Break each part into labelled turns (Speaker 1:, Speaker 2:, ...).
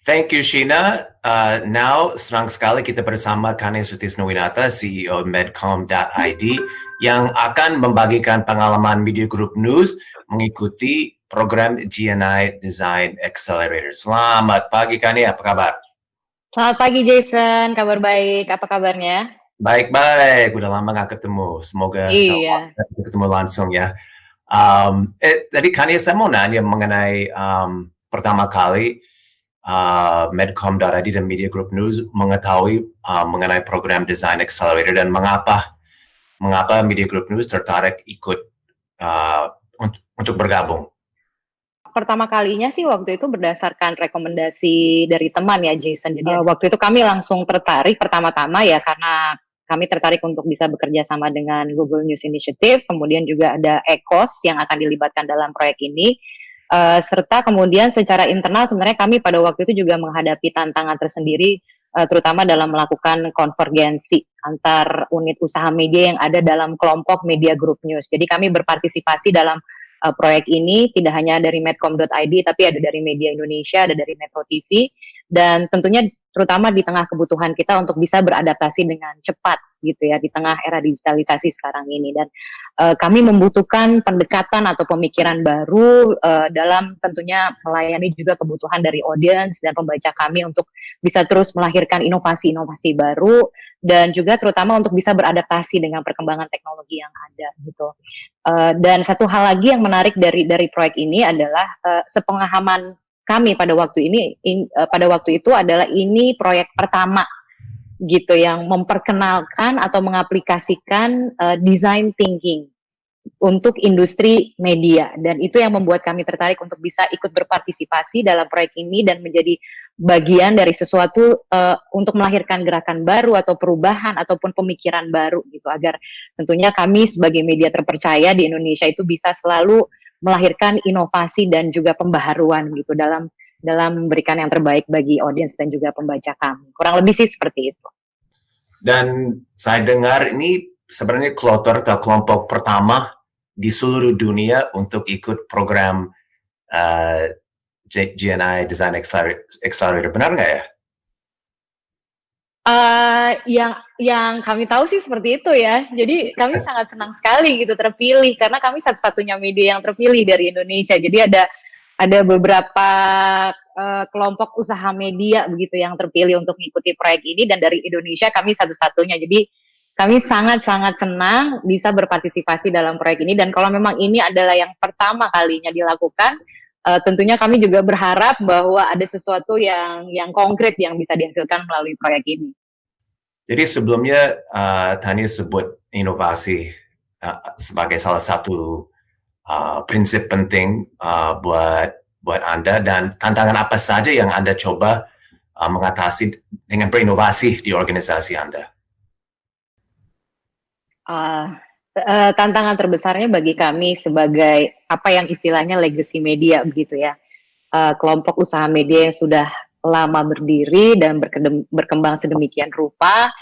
Speaker 1: Thank you, Sheena. Now, senang sekali kita bersama Kani Sutisnowinata, CEO Medcom.id, yang akan membagikan pengalaman Media Group News mengikuti program GNI Design Accelerator. Selamat pagi, Kani. Apa kabar?
Speaker 2: Selamat pagi, Jason. Kabar baik. Apa kabarnya?
Speaker 1: Baik-baik. Udah lama nggak ketemu. Semoga
Speaker 2: Iya.
Speaker 1: ketemu langsung ya. Tadi Kani, saya mau nanya mengenai pertama kali Medcom.id dan Media Group News mengetahui mengenai program Design Accelerator dan mengapa Media Group News tertarik ikut untuk bergabung.
Speaker 2: Pertama kalinya sih waktu itu berdasarkan rekomendasi dari teman ya, Jason. Jadi waktu itu kami langsung tertarik pertama-tama ya karena kami tertarik untuk bisa bekerja sama dengan Google News Initiative, kemudian juga ada ECOS yang akan dilibatkan dalam proyek ini. Serta kemudian secara internal sebenarnya kami pada waktu itu juga menghadapi tantangan tersendiri, terutama dalam melakukan konvergensi antar unit usaha media yang ada dalam kelompok Media Group News. Jadi kami berpartisipasi dalam proyek ini tidak hanya dari Medcom.id tapi ada dari Media Indonesia, ada dari Metro TV, dan tentunya terutama di tengah kebutuhan kita untuk bisa beradaptasi dengan cepat gitu ya di tengah era digitalisasi sekarang ini. Dan kami membutuhkan pendekatan atau pemikiran baru dalam tentunya melayani juga kebutuhan dari audiens dan pembaca kami untuk bisa terus melahirkan inovasi-inovasi baru dan juga terutama untuk bisa beradaptasi dengan perkembangan teknologi yang ada gitu. Dan satu hal lagi yang menarik dari proyek ini adalah sepemahaman kami pada waktu itu adalah ini proyek pertama gitu yang memperkenalkan atau mengaplikasikan design thinking untuk industri media, dan itu yang membuat kami tertarik untuk bisa ikut berpartisipasi dalam proyek ini dan menjadi bagian dari sesuatu untuk melahirkan gerakan baru atau perubahan ataupun pemikiran baru gitu, agar tentunya kami sebagai media terpercaya di Indonesia itu bisa selalu melahirkan inovasi dan juga pembaharuan gitu dalam memberikan yang terbaik bagi audiens dan juga pembaca kami. Kurang lebih sih seperti itu.
Speaker 1: Dan saya dengar ini sebenarnya kloter atau kelompok pertama di seluruh dunia untuk ikut program GNI Design Accelerator. Benar nggak ya?
Speaker 2: Yang kami tahu sih seperti itu ya. Jadi kami sangat senang sekali gitu terpilih karena kami satu-satunya media yang terpilih dari Indonesia. Jadi ada beberapa kelompok usaha media begitu yang terpilih untuk mengikuti proyek ini, dan dari Indonesia kami satu-satunya. Jadi kami sangat-sangat senang bisa berpartisipasi dalam proyek ini, dan kalau memang ini adalah yang pertama kalinya dilakukan, tentunya kami juga berharap bahwa ada sesuatu yang konkret yang bisa dihasilkan melalui proyek ini.
Speaker 1: Jadi sebelumnya Tania sebut inovasi sebagai salah satu prinsip penting buat Anda, dan tantangan apa saja yang Anda coba mengatasi dengan berinovasi di organisasi Anda?
Speaker 2: Tantangan terbesarnya bagi kami sebagai apa yang istilahnya legacy media begitu ya, kelompok usaha media yang sudah lama berdiri dan berkembang sedemikian rupa,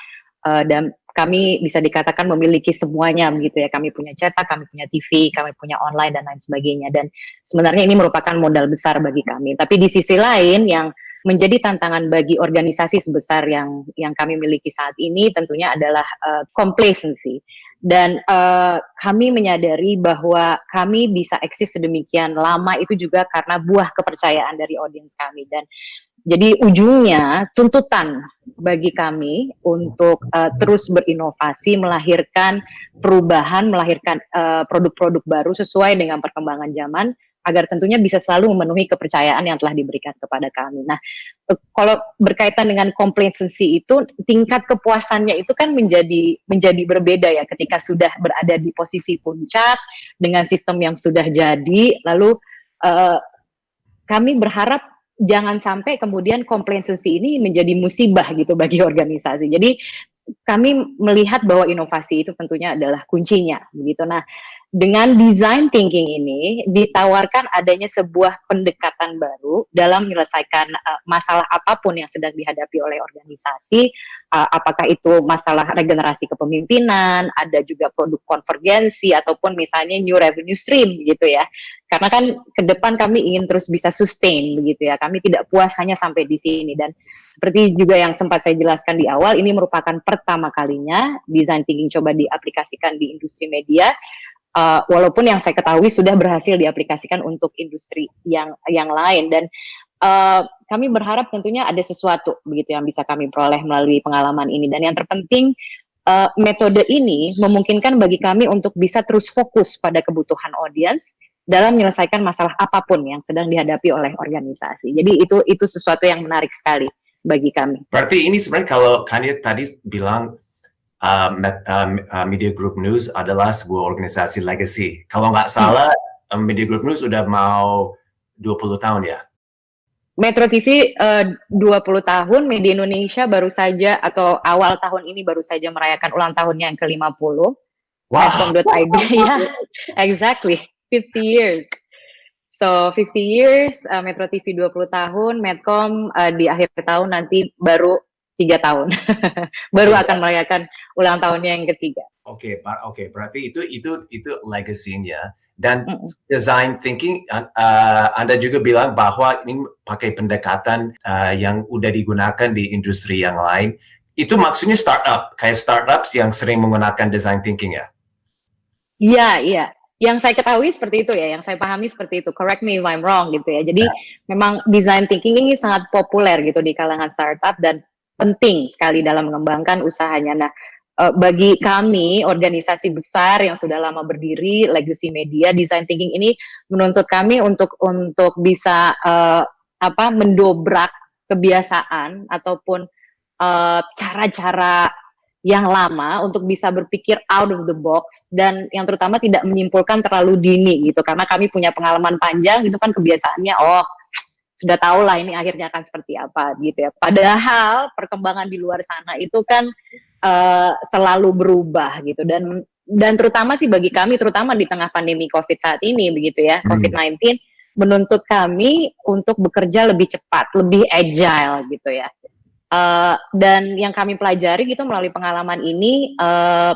Speaker 2: dan kami bisa dikatakan memiliki semuanya begitu ya. Kami punya cetak, kami punya TV, kami punya online dan lain sebagainya, dan sebenarnya ini merupakan modal besar bagi kami. Tapi di sisi lain yang menjadi tantangan bagi organisasi sebesar yang kami miliki saat ini tentunya adalah complacency. Dan kami menyadari bahwa kami bisa eksis sedemikian lama itu juga karena buah kepercayaan dari audiens kami, dan jadi ujungnya tuntutan bagi kami untuk terus berinovasi, melahirkan perubahan, melahirkan produk-produk baru sesuai dengan perkembangan zaman, agar tentunya bisa selalu memenuhi kepercayaan yang telah diberikan kepada kami. Nah, kalau berkaitan dengan complacency itu, tingkat kepuasannya itu kan menjadi berbeda ya ketika sudah berada di posisi puncak dengan sistem yang sudah jadi, lalu kami berharap jangan sampai kemudian complacency ini menjadi musibah gitu bagi organisasi. Jadi kami melihat bahwa inovasi itu tentunya adalah kuncinya begitu. Nah, dengan design thinking ini ditawarkan adanya sebuah pendekatan baru dalam menyelesaikan masalah apapun yang sedang dihadapi oleh organisasi, apakah itu masalah regenerasi kepemimpinan, ada juga produk konvergensi ataupun misalnya new revenue stream gitu ya. Karena kan ke depan kami ingin terus bisa sustain begitu ya. Kami tidak puas hanya sampai di sini, dan seperti juga yang sempat saya jelaskan di awal, ini merupakan pertama kalinya design thinking coba diaplikasikan di industri media. Walaupun yang saya ketahui sudah berhasil diaplikasikan untuk industri yang lain, dan kami berharap tentunya ada sesuatu begitu yang bisa kami peroleh melalui pengalaman ini, dan yang terpenting metode ini memungkinkan bagi kami untuk bisa terus fokus pada kebutuhan audiens dalam menyelesaikan masalah apapun yang sedang dihadapi oleh organisasi. Jadi itu sesuatu yang menarik sekali bagi kami.
Speaker 1: Berarti ini sebenarnya kalau Kania tadi bilang Media Group News adalah sebuah organisasi legacy. Kalau nggak salah, Media Group News udah mau 20 tahun ya?
Speaker 2: Metro TV 20 tahun, Media Indonesia baru saja atau awal tahun ini baru saja merayakan ulang tahunnya yang ke-50. Medcom.id, ya, exactly, 50 years. So 50 years, Metro TV 20 tahun, Medcom di akhir tahun nanti baru 3 tahun, baru akan merayakan ulang tahunnya yang ketiga.
Speaker 1: Oke, berarti itu legacy-nya. Dan design thinking, Anda juga bilang bahwa ini pakai pendekatan yang udah digunakan di industri yang lain. Itu maksudnya startup, kayak startups yang sering menggunakan design thinking ya?
Speaker 2: Iya. Yang saya ketahui seperti itu ya, yang saya pahami seperti itu. Correct me if I'm wrong gitu ya. Jadi memang design thinking ini sangat populer gitu di kalangan startup dan penting sekali dalam mengembangkan usahanya. Nah, bagi kami organisasi besar yang sudah lama berdiri, legacy media, design thinking ini menuntut kami untuk bisa mendobrak kebiasaan ataupun cara-cara yang lama untuk bisa berpikir out of the box, dan yang terutama tidak menyimpulkan terlalu dini gitu, karena kami punya pengalaman panjang gitu kan, kebiasaannya sudah tahu lah ini akhirnya akan seperti apa gitu ya. Padahal perkembangan di luar sana itu kan selalu berubah gitu, dan terutama sih bagi kami, terutama di tengah pandemi COVID saat ini begitu ya, COVID-19 menuntut kami untuk bekerja lebih cepat, lebih agile gitu ya. Dan yang kami pelajari gitu melalui pengalaman ini,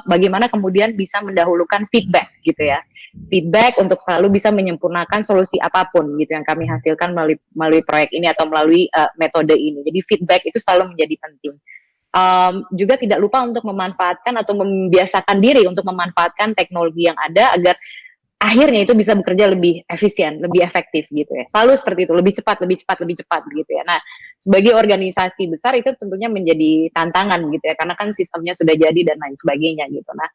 Speaker 2: bagaimana kemudian bisa mendahulukan feedback gitu ya, feedback untuk selalu bisa menyempurnakan solusi apapun gitu yang kami hasilkan melalui proyek ini atau melalui metode ini. Jadi feedback itu selalu menjadi penting. Juga tidak lupa untuk memanfaatkan atau membiasakan diri untuk memanfaatkan teknologi yang ada agar akhirnya itu bisa bekerja lebih efisien, lebih efektif gitu ya. Selalu seperti itu, lebih cepat gitu ya. Nah, sebagai organisasi besar itu tentunya menjadi tantangan gitu ya, karena kan sistemnya sudah jadi dan lain sebagainya gitu. Nah,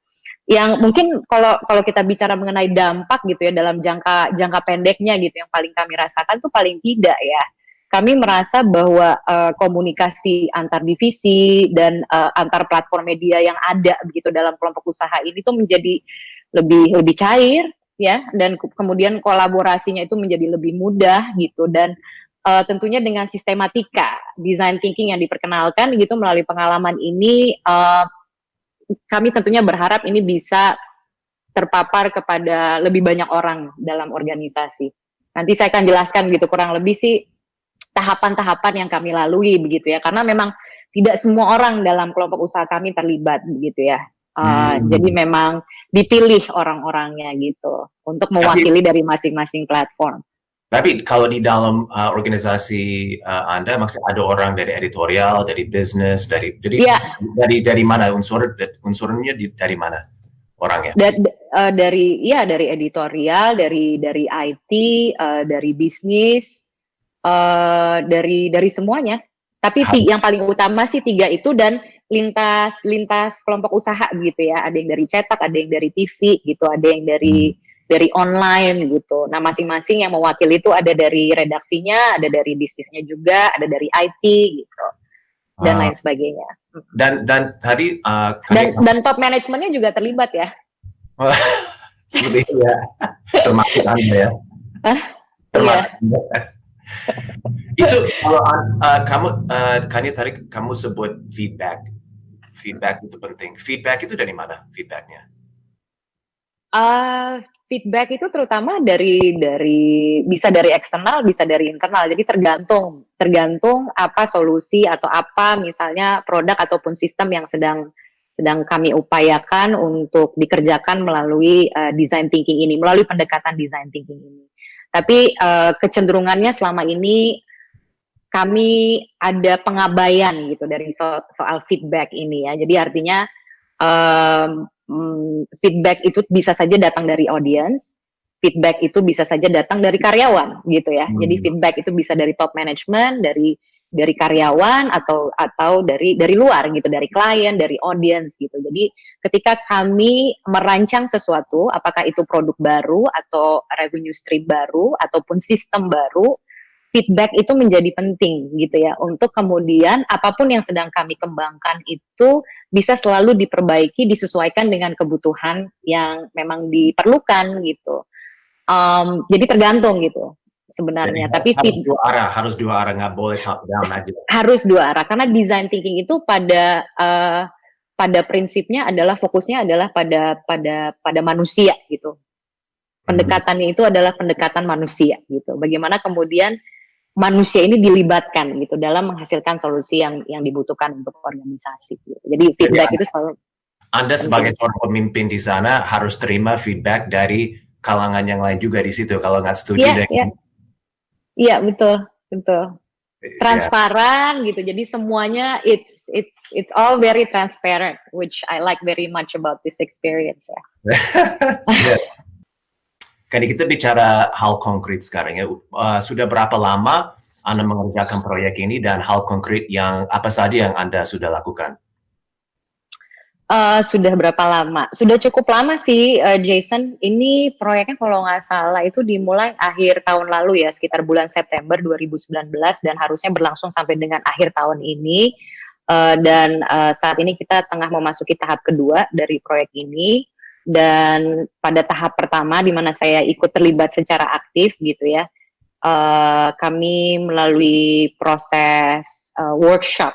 Speaker 2: yang mungkin kalau kita bicara mengenai dampak gitu ya dalam jangka pendeknya gitu, yang paling kami rasakan tuh paling tidak ya, kami merasa bahwa komunikasi antar divisi dan antar platform media yang ada begitu dalam kelompok usaha ini tuh menjadi lebih cair ya, dan kemudian kolaborasinya itu menjadi lebih mudah gitu, dan tentunya dengan sistematika design thinking yang diperkenalkan gitu melalui pengalaman ini, kami tentunya berharap ini bisa terpapar kepada lebih banyak orang dalam organisasi. Nanti saya akan jelaskan gitu kurang lebih sih tahapan-tahapan yang kami lalui begitu ya, karena memang tidak semua orang dalam kelompok usaha kami terlibat begitu ya. Jadi memang dipilih orang-orangnya gitu untuk mewakili dari masing-masing platform.
Speaker 1: Tapi kalau di dalam organisasi Anda, maksudnya ada orang dari editorial, dari bisnis, dari mana unsurnya dari mana orangnya?
Speaker 2: Dari editorial, dari IT, dari bisnis, dari semuanya. Tapi yang paling utama sih 3 itu, dan lintas kelompok usaha gitu ya. Ada yang dari cetak, ada yang dari TV gitu, ada yang dari online gitu. Nah, masing-masing yang mewakili itu ada dari redaksinya, ada dari bisnisnya juga, ada dari IT gitu, dan lain sebagainya.
Speaker 1: Dan tadi
Speaker 2: dan top manajemennya juga terlibat ya.
Speaker 1: Seperti itu ya, termasuk Anda ya. Termasuk Anda. Itu kalau kamu tadi kamu sebut feedback itu penting. Feedback itu dari mana feedbacknya?
Speaker 2: Feedback itu terutama dari bisa dari eksternal, bisa dari internal. Jadi tergantung apa solusi atau apa misalnya produk ataupun sistem yang sedang kami upayakan untuk dikerjakan melalui design thinking ini, melalui pendekatan design thinking ini. Tapi kecenderungannya selama ini kami ada pengabaian gitu dari soal feedback ini ya. Jadi artinya feedback itu bisa saja datang dari audience, feedback itu bisa saja datang dari karyawan gitu ya. Jadi feedback itu bisa dari top management, dari karyawan atau dari luar gitu, dari klien, dari audience gitu. Jadi ketika kami merancang sesuatu, apakah itu produk baru atau revenue stream baru ataupun sistem baru, feedback itu menjadi penting gitu ya, untuk kemudian apapun yang sedang kami kembangkan itu bisa selalu diperbaiki, disesuaikan dengan kebutuhan yang memang diperlukan gitu. Jadi tergantung gitu sebenarnya. Tapi
Speaker 1: harus dua arah, nggak boleh top down aja.
Speaker 2: Harus dua arah, karena design thinking itu pada prinsipnya adalah fokusnya adalah pada manusia gitu. Pendekatannya itu adalah pendekatan manusia gitu. Bagaimana kemudian manusia ini dilibatkan gitu dalam menghasilkan solusi yang dibutuhkan untuk organisasi. Gitu. Jadi feedback itu selalu.
Speaker 1: Anda sebagai seorang pemimpin di sana harus terima feedback dari kalangan yang lain juga di situ. Kalau nggak setuju
Speaker 2: Iya, betul. Transparan gitu. Jadi semuanya it's all very transparent, which I like very much about this experience ya.
Speaker 1: Kan kita bicara hal konkret sekarang ya. Sudah berapa lama Anda mengerjakan proyek ini dan hal konkret yang apa saja yang Anda sudah lakukan?
Speaker 2: Sudah berapa lama? Sudah cukup lama sih, Jason. Ini proyeknya kalau nggak salah itu dimulai akhir tahun lalu ya, sekitar bulan September 2019 dan harusnya berlangsung sampai dengan akhir tahun ini. Dan saat ini kita tengah memasuki tahap kedua dari proyek ini. Dan pada tahap pertama di mana saya ikut terlibat secara aktif gitu ya, kami melalui proses workshop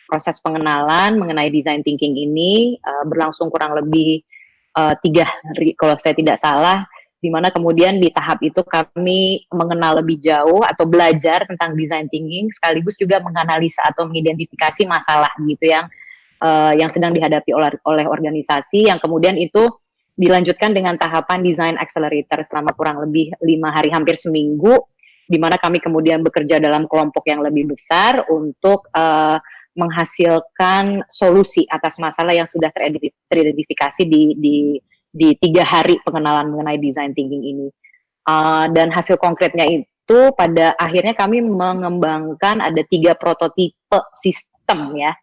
Speaker 2: proses pengenalan mengenai design thinking ini berlangsung kurang lebih 3 hari kalau saya tidak salah, di mana kemudian di tahap itu kami mengenal lebih jauh atau belajar tentang design thinking sekaligus juga menganalisa atau mengidentifikasi masalah gitu yang sedang dihadapi oleh organisasi, yang kemudian itu dilanjutkan dengan tahapan design accelerator selama kurang lebih 5 hari, hampir seminggu, di mana kami kemudian bekerja dalam kelompok yang lebih besar untuk menghasilkan solusi atas masalah yang sudah teridentifikasi di 3 hari pengenalan mengenai design thinking ini. Dan hasil konkretnya itu pada akhirnya kami mengembangkan ada 3 prototipe sistem ya,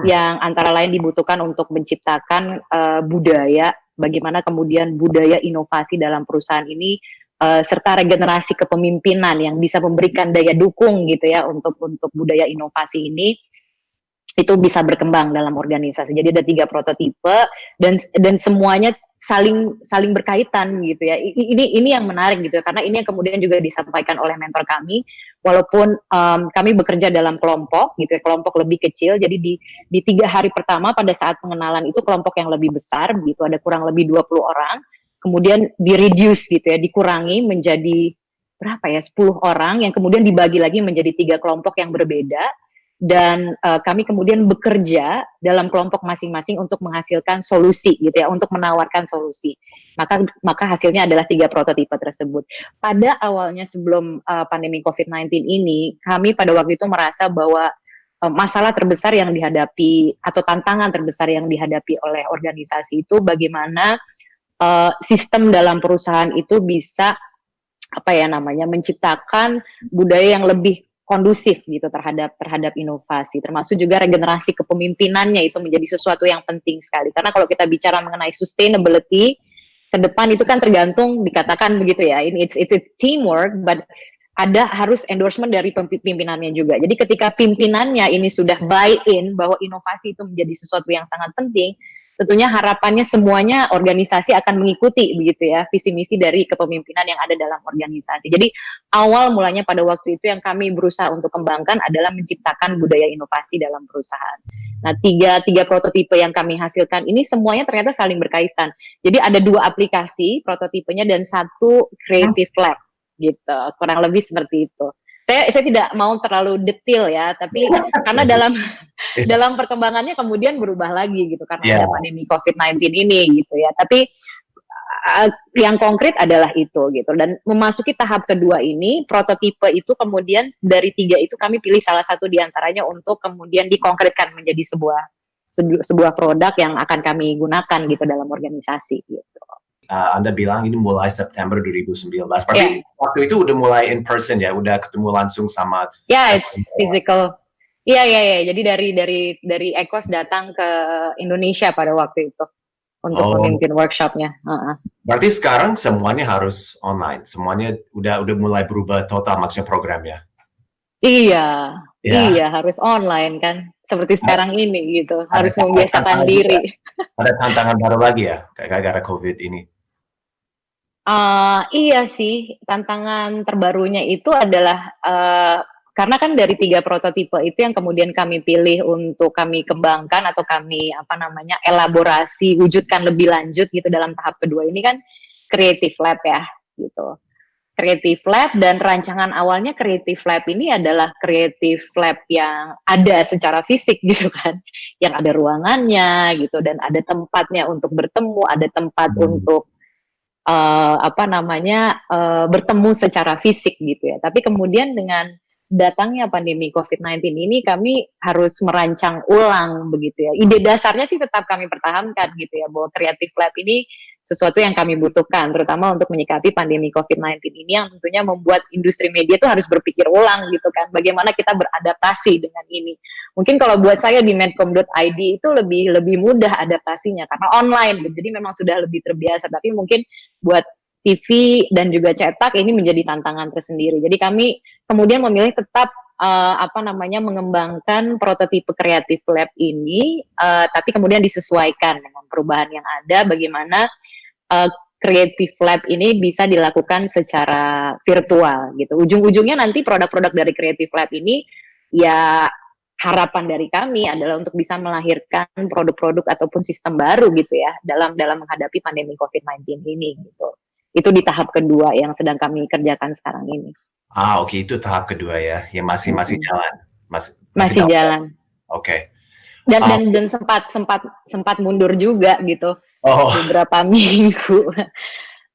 Speaker 2: yang antara lain dibutuhkan untuk menciptakan budaya, bagaimana kemudian budaya inovasi dalam perusahaan ini serta regenerasi kepemimpinan yang bisa memberikan daya dukung gitu ya untuk budaya inovasi ini itu bisa berkembang dalam organisasi. Jadi ada 3 prototipe dan semuanya saling berkaitan gitu ya. Ini yang menarik gitu ya, karena ini yang kemudian juga disampaikan oleh mentor kami. Walaupun kami bekerja dalam kelompok gitu ya, kelompok lebih kecil. Jadi di 3 hari pertama pada saat pengenalan itu kelompok yang lebih besar gitu, ada kurang lebih 20 orang. Kemudian di-reduce gitu ya, dikurangi menjadi berapa ya, 10 orang yang kemudian dibagi lagi menjadi 3 kelompok yang berbeda. Dan kami kemudian bekerja dalam kelompok masing-masing untuk menghasilkan solusi gitu ya, untuk menawarkan solusi. Maka hasilnya adalah 3 prototipe tersebut. Pada awalnya sebelum pandemi COVID-19 ini, kami pada waktu itu merasa bahwa masalah terbesar yang dihadapi atau tantangan terbesar yang dihadapi oleh organisasi itu bagaimana sistem dalam perusahaan itu bisa menciptakan budaya yang lebih kondusif gitu terhadap inovasi, termasuk juga regenerasi kepemimpinannya itu menjadi sesuatu yang penting sekali. Karena kalau kita bicara mengenai sustainability ke depan itu kan tergantung, dikatakan begitu ya, ini it's teamwork, but harus endorsement dari pimpinannya juga. Jadi ketika pimpinannya ini sudah buy-in bahwa inovasi itu menjadi sesuatu yang sangat penting, tentunya harapannya semuanya organisasi akan mengikuti begitu ya visi misi dari kepemimpinan yang ada dalam organisasi. Jadi awal mulanya pada waktu itu yang kami berusaha untuk kembangkan adalah menciptakan budaya inovasi dalam perusahaan. Nah, tiga prototipe yang kami hasilkan ini semuanya ternyata saling berkaitan. Jadi ada 2 aplikasi prototipenya dan 1 creative lab gitu. Kurang lebih seperti itu. Saya tidak mau terlalu detail ya, tapi karena dalam dalam perkembangannya kemudian berubah lagi gitu karena ada
Speaker 1: Ya,
Speaker 2: pandemi COVID-19 ini gitu ya. Tapi yang konkret adalah itu gitu. Dan memasuki tahap kedua ini, prototipe itu kemudian dari 3 itu kami pilih salah satu di antaranya untuk kemudian dikonkretkan menjadi sebuah produk yang akan kami gunakan gitu dalam organisasi gitu.
Speaker 1: Anda bilang ini mulai September 2019.
Speaker 2: Yeah.
Speaker 1: Berarti waktu itu udah mulai in person ya, udah ketemu langsung sama.
Speaker 2: Yeah, it's physical. Iya. Jadi dari Ecos datang ke Indonesia pada waktu itu untuk memimpin workshopnya.
Speaker 1: Berarti sekarang semuanya harus online, semuanya udah mulai berubah total maksudnya programnya.
Speaker 2: Iya, harus online kan, seperti sekarang ini gitu, harus membiasakan diri.
Speaker 1: Ada tantangan baru lagi ya, gara-gara COVID ini?
Speaker 2: Iya sih, tantangan terbarunya itu adalah karena kan dari 3 prototipe itu yang kemudian kami pilih untuk kami kembangkan atau kami elaborasi, wujudkan lebih lanjut gitu dalam tahap kedua ini kan Creative Lab ya, gitu. Creative Lab dan rancangan awalnya Creative Lab ini adalah Creative Lab yang ada secara fisik gitu kan, yang ada ruangannya gitu dan ada tempatnya untuk bertemu, ada tempat untuk bertemu secara fisik gitu ya. Tapi kemudian dengan datangnya pandemi COVID-19 ini kami harus merancang ulang begitu ya. Ide dasarnya sih tetap kami pertahankan gitu ya, bahwa Creative Lab ini sesuatu yang kami butuhkan, terutama untuk menyikapi pandemi COVID-19 ini yang tentunya membuat industri media itu harus berpikir ulang gitu kan, bagaimana kita beradaptasi dengan ini. Mungkin kalau buat saya di medcom.id itu lebih mudah adaptasinya karena online, jadi memang sudah lebih terbiasa, tapi mungkin buat TV dan juga cetak ini menjadi tantangan tersendiri. Jadi kami kemudian memilih tetap mengembangkan prototipe Creative Lab ini, tapi kemudian disesuaikan dengan perubahan yang ada, bagaimana Creative Lab ini bisa dilakukan secara virtual gitu. Ujung-ujungnya nanti produk-produk dari Creative Lab ini ya harapan dari kami adalah untuk bisa melahirkan produk-produk ataupun sistem baru gitu ya dalam menghadapi pandemi COVID-19 ini gitu. Itu di tahap kedua yang sedang kami kerjakan sekarang ini.
Speaker 1: Oke, itu tahap kedua ya, yang masih jalan.
Speaker 2: Masih jalan.
Speaker 1: Oke.
Speaker 2: Dan sempat mundur juga gitu. Beberapa minggu.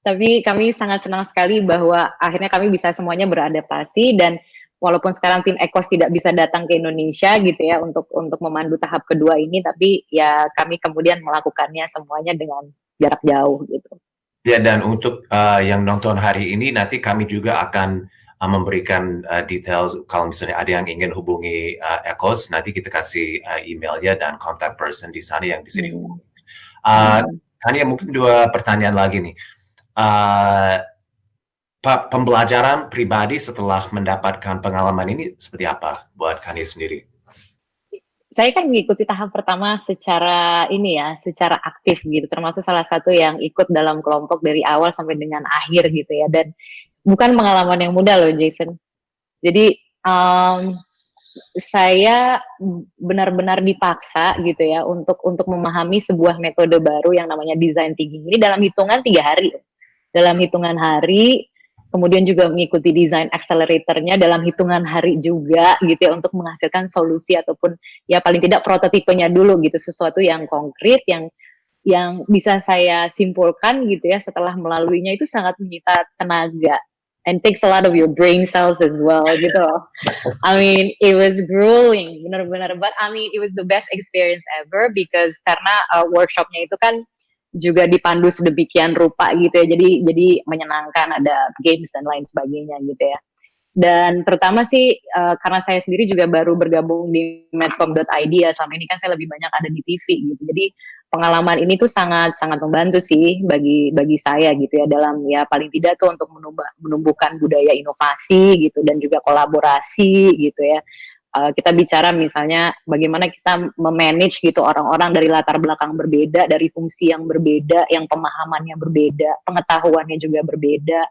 Speaker 2: Tapi kami sangat senang sekali bahwa akhirnya kami bisa semuanya beradaptasi, dan walaupun sekarang tim Ecos tidak bisa datang ke Indonesia gitu ya untuk memandu tahap kedua ini, tapi ya kami kemudian melakukannya semuanya dengan jarak jauh gitu.
Speaker 1: Ya, dan untuk yang nonton hari ini nanti kami juga akan memberikan details kalau misalnya ada yang ingin hubungi Ecos, nanti kita kasih emailnya dan contact person di sana yang bisa dihubungi. Hanya mungkin 2 pertanyaan lagi nih. Pembelajaran pribadi setelah mendapatkan pengalaman ini seperti apa buat Kania sendiri?
Speaker 2: Saya kan mengikuti tahap pertama secara aktif gitu, termasuk salah satu yang ikut dalam kelompok dari awal sampai dengan akhir gitu ya, dan bukan pengalaman yang mudah loh Jason. Jadi saya benar-benar dipaksa gitu ya untuk memahami sebuah metode baru yang namanya design thinking ini dalam hitungan 3 hari. Dalam hitungan hari, kemudian juga mengikuti design accelerator-nya dalam hitungan hari juga gitu ya, untuk menghasilkan solusi ataupun ya paling tidak prototipenya dulu gitu, sesuatu yang konkret yang bisa saya simpulkan gitu ya setelah melaluinya itu sangat menyita tenaga and takes a lot of your brain cells as well gitu. I mean, it was grueling benar-benar, but I mean it was the best experience ever because karena workshopnya itu kan juga dipandu sedemikian rupa gitu ya, jadi menyenangkan, ada games dan lain sebagainya gitu ya. Dan terutama sih karena saya sendiri juga baru bergabung di medcom.id ya, selama ini kan saya lebih banyak ada di TV gitu, jadi pengalaman ini tuh sangat membantu sih bagi saya gitu ya, dalam ya paling tidak tuh untuk menumbuhkan budaya inovasi gitu dan juga kolaborasi gitu ya. Kita bicara misalnya bagaimana kita memanage gitu orang-orang dari latar belakang berbeda, dari fungsi yang berbeda, yang pemahamannya berbeda, pengetahuannya juga berbeda,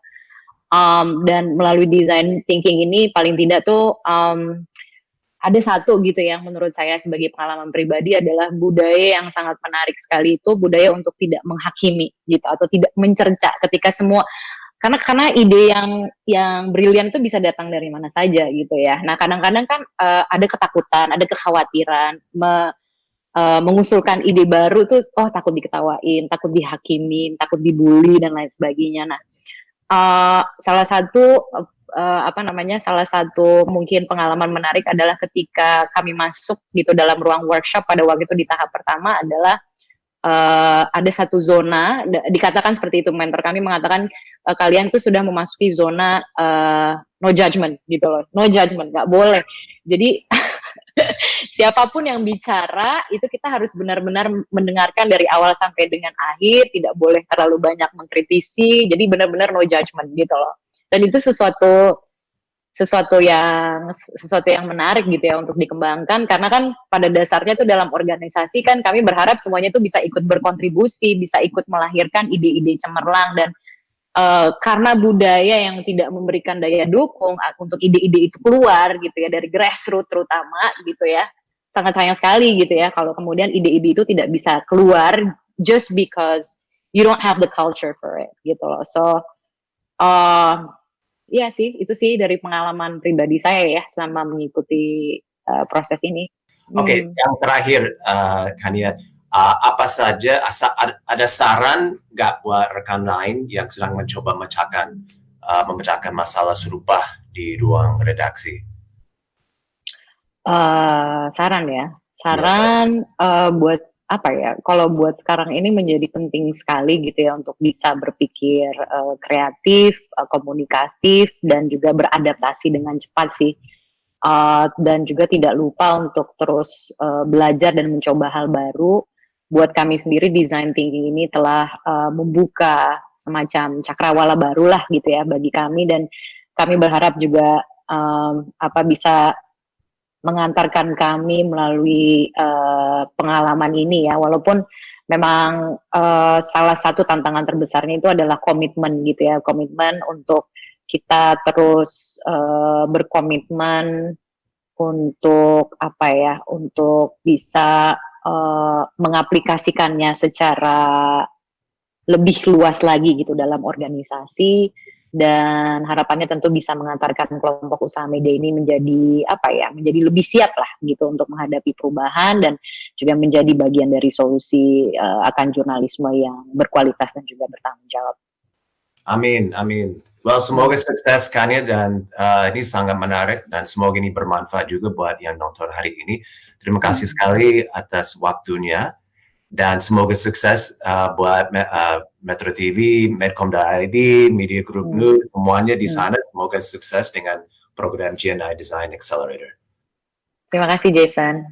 Speaker 2: dan melalui design thinking ini paling tidak tuh ada satu gitu yang menurut saya sebagai pengalaman pribadi adalah budaya yang sangat menarik sekali itu budaya untuk tidak menghakimi gitu atau tidak mencerca ketika semua karena ide yang brilian itu bisa datang dari mana saja gitu ya. Nah kadang-kadang kan ada ketakutan, ada kekhawatiran mengusulkan ide baru tuh takut diketawain, takut dihakimin, takut dibully dan lain sebagainya. Nah salah satu salah satu mungkin pengalaman menarik adalah ketika kami masuk gitu dalam ruang workshop pada waktu itu di tahap pertama adalah ada satu zona dikatakan seperti itu mentor kami mengatakan kalian tuh sudah memasuki zona no judgment gitu loh, no judgment nggak boleh. Jadi siapapun yang bicara itu kita harus benar-benar mendengarkan dari awal sampai dengan akhir, tidak boleh terlalu banyak mengkritisi, jadi benar-benar no judgment gitu loh. Dan itu sesuatu yang menarik gitu ya untuk dikembangkan karena kan pada dasarnya tuh dalam organisasi kan kami berharap semuanya tuh bisa ikut berkontribusi, bisa ikut melahirkan ide-ide cemerlang dan karena budaya yang tidak memberikan daya dukung untuk ide-ide itu keluar gitu ya dari grassroots terutama gitu ya sangat sayang sekali gitu ya kalau kemudian ide-ide itu tidak bisa keluar just because you don't have the culture for it gitu loh. So iya sih itu sih dari pengalaman pribadi saya ya selama mengikuti proses ini.
Speaker 1: Oke, yang terakhir Kania, apa saja ada saran nggak buat rekan lain yang sedang mencoba memecahkan masalah serupa di ruang redaksi?
Speaker 2: Saran buat apa ya? Kalau buat sekarang ini menjadi penting sekali gitu ya untuk bisa berpikir kreatif, komunikatif dan juga beradaptasi dengan cepat sih. Dan juga tidak lupa untuk terus belajar dan mencoba hal baru. Buat kami sendiri design thinking ini telah membuka semacam cakrawala baru lah gitu ya bagi kami dan kami berharap juga bisa mengantarkan kami melalui pengalaman ini ya walaupun memang salah satu tantangan terbesarnya itu adalah komitmen gitu ya komitmen untuk kita terus berkomitmen untuk untuk bisa mengaplikasikannya secara lebih luas lagi gitu dalam organisasi dan harapannya tentu bisa mengantarkan kelompok usaha media ini menjadi lebih siap lah gitu untuk menghadapi perubahan dan juga menjadi bagian dari solusi akan jurnalisme yang berkualitas dan juga bertanggung jawab.
Speaker 1: Amin, amin. Well, semoga sukses Kania dan ini sangat menarik dan semoga ini bermanfaat juga buat yang nonton hari ini. Terima kasih sekali atas waktunya dan semoga sukses buat Metro TV, Medcom.id, Media Group News, semuanya di sana. Semoga sukses dengan program GNI Design Accelerator.
Speaker 2: Terima kasih Jason.